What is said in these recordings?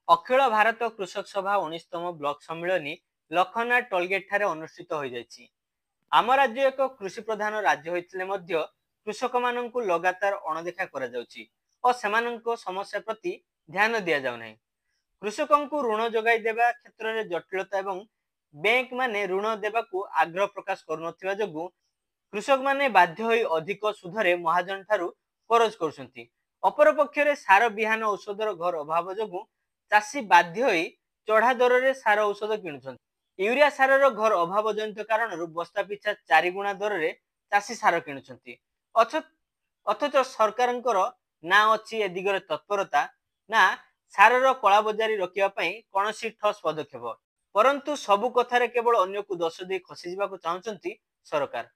अखिल भारत कृषक सभा 19तम ब्लॉक सम्मेलन लखना टोलगेट ठारे अनुष्ठित हो जाइछि। आम राज्य एक कृषि प्रधान राज्य होइतिले मध्य कृषक माननकु लगातार अणदेखा करा जाउछि और सेमाननको समस्या प्रति ध्यान दिया जाउ नै। कृषकंकु ऋण जोगाई देबा क्षेत्र में जटिलता एवं बैंक माने ऋण देबाकू आग्रह प्रकाश करुनथिबा जोगु कृषक माने बाध्य होई अधिक सुधरे महाजन ठारू करज करुछंती। अपर पक्षरे सार बिहान औषधर घर अभाव जोगु चाषी बाध्य होई चढ़ा दर रे सार औषध किणुछंती। यूरिया सारर घर अभाव जनित कारण बस्ता पिछा 4 गुणा दर रे चाषी सार किणुछंती। अथच सरकारंकर ना अछि ए दिगरे तत्परता ना सारर कला बजारी रखिया पई कोनोसी ठोस पदक्षेप, परंतु सबु कथारे केवल अन्य को दोष दे खसी जिबाकू चाहउछंती सरकार।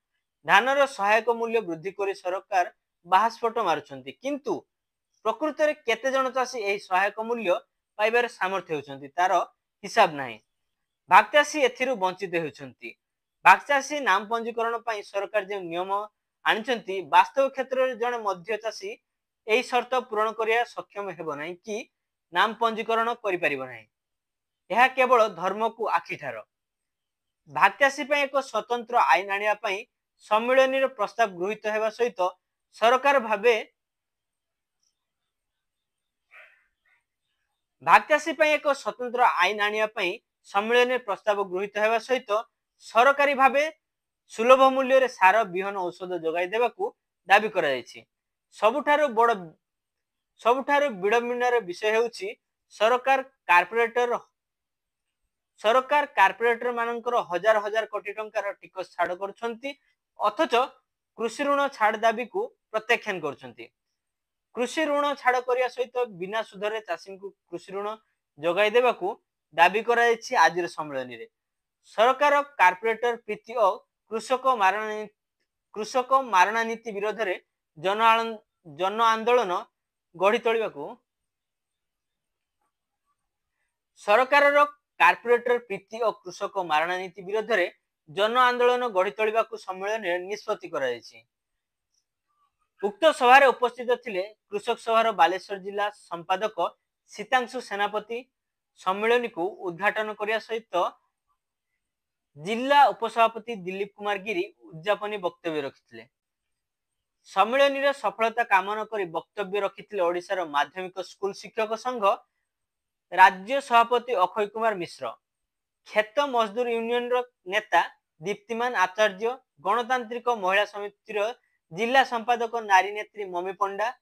धानर सहायक मूल्य वृद्धि करी सरकार बाहास्फोट मारुछंती, किंतु प्रकृत रे केते जन चाषी एही सहायक मूल्य पाइबार सामर्थ्य होउछंती तार हिसाब नाही। भागचाषी एथिरु वंचित होउछंती। भागचाषी नाम पंजीकरण पई सरकार जे नियम आनिछंती वास्तव क्षेत्र रे जने मध्य चाषी एही शर्त पूर्ण करिया सक्षम हेबो नाही कि नाम पंजीकरण करि परिबो नाही। यह केवल धर्म को आखिठार। भागचाषी पई एक स्वतंत्र आईन आनिया पई सम्मेलन प्रस्ताव गृहीत हेबा सहित सरकार भाबे भागचाषी पई एक स्वतंत्र आईन आनिया पई सम्मेलन प्रस्ताव गृहीत हेबा सहित सरकारी भाबे सुलभ मूल्य रे सार बिहन औषध जोगाई देबाकू दाबी करा जायछि। सबुठारु विडंबनार विषय हेउछि सरकार कार्पोरेटर मानकर हजार हजार कोटी टंकार टिकस छाड़ करुछंती, अथच कृषि ऋण छाड़ दाबी को प्रत्याख्यान करुछंती। कृषि ऋण छाड़ करिया सहित बिना सुधरे चाषी को कृषि ऋण जोगाई देबाकू दाबी करा जायछि। आजिर सम्मेलन रे सरकार कार्पोरेटर प्रीति और कृषक मारणा नीति विरोध रे जन आंदोलन गढ़ी तोलिबाकू सरकार कार्पोरेटर प्रीति और कृषक मारणा नीति विरोध रे जन आंदोलन गढ़ी तोलिबाकू सम्मेलन रे निष्पत्ति करा जायछि। उक्त सभा उपस्थित थिले कृषक सभार बालेश्वर जिला संपादक सीतांशु सेनापति सम्मेलन को उद्घाटन करिया सहित जिला उपसभापति दिलीप कुमार गिरी उद्यापनी वक्तव्य रखिथिले। सम्मेलन रे सफलता कामना करी वक्तव्य रखिथिले ओडिशार माध्यमिक स्कूल शिक्षक संघ राज्य सभापति अक्षय कुमार मिश्र, खेत मजदूर यूनियन नेता दीप्तिमान आचार्य, गणतांत्रिक महिला समिति जिला संपादक नारी नेत्री ममी पंडा,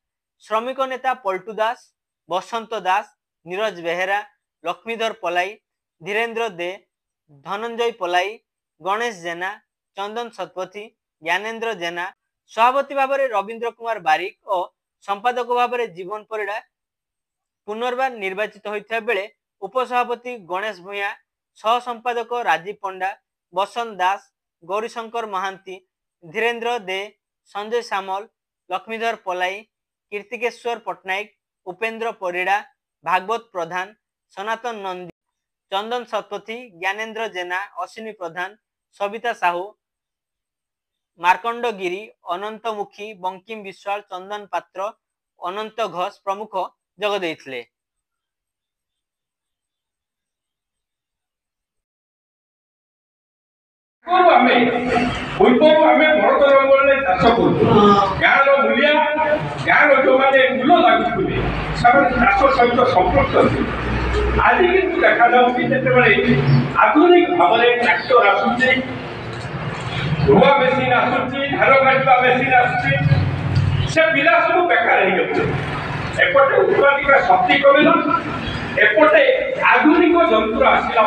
श्रमिक नेता पल्टू दास, बसंत दास, नीरज बेहेरा, लक्ष्मीधर पलाई, धीरेन्द्र दे, धनंजय पलाई, गणेश जेना, चंदन शतपथी, ज्ञानेन्द्र जेना, सभापति भाव में रवींद्र कुमार बारिक और संपादक भाव में जीवन परिड़ा पुनर्बार निर्वाचित होता बेले उपसभापति गणेश भूया, सह संपादक राजीव पंडा, बसंत दास, गौरीशंकर महांती, धीरेन्द्र दे, संजय सामल, लक्ष्मीधर पलाई, कीर्तिकेश्वर पट्टनायक, उपेन्द्र परिड़ा, भागवत प्रधान, सनातन नंदी, चंदन शतपथी, ज्ञानेन्द्र जेना, अश्विनी प्रधान, सविता साहू, मार्कंड गिरी, अनंत मुखी, बंकिम विश्वाल, चंदन पात्र, अनंत घोष प्रमुख जग देइथिले। आज किंतु देखा आधुनिक भाव में ट्रैक्टर आसुची, रुआ मेसीन आसुची, धान काटा मेसीन आसुची, से पिला सब बेकार हो गए। एपटे उत्पादित शक्ति कमिला, एपटे आधुनिक जंत्र आसला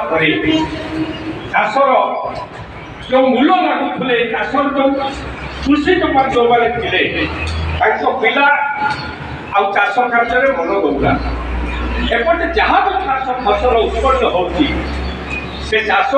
चाषर जो मूल लागुले चाषर जो कृषि जमा जो मैंने थे पिला आ चाष कार्य मन दौला। एपटे जहाँ भी चाष फसल उत्पन्न होती से चाष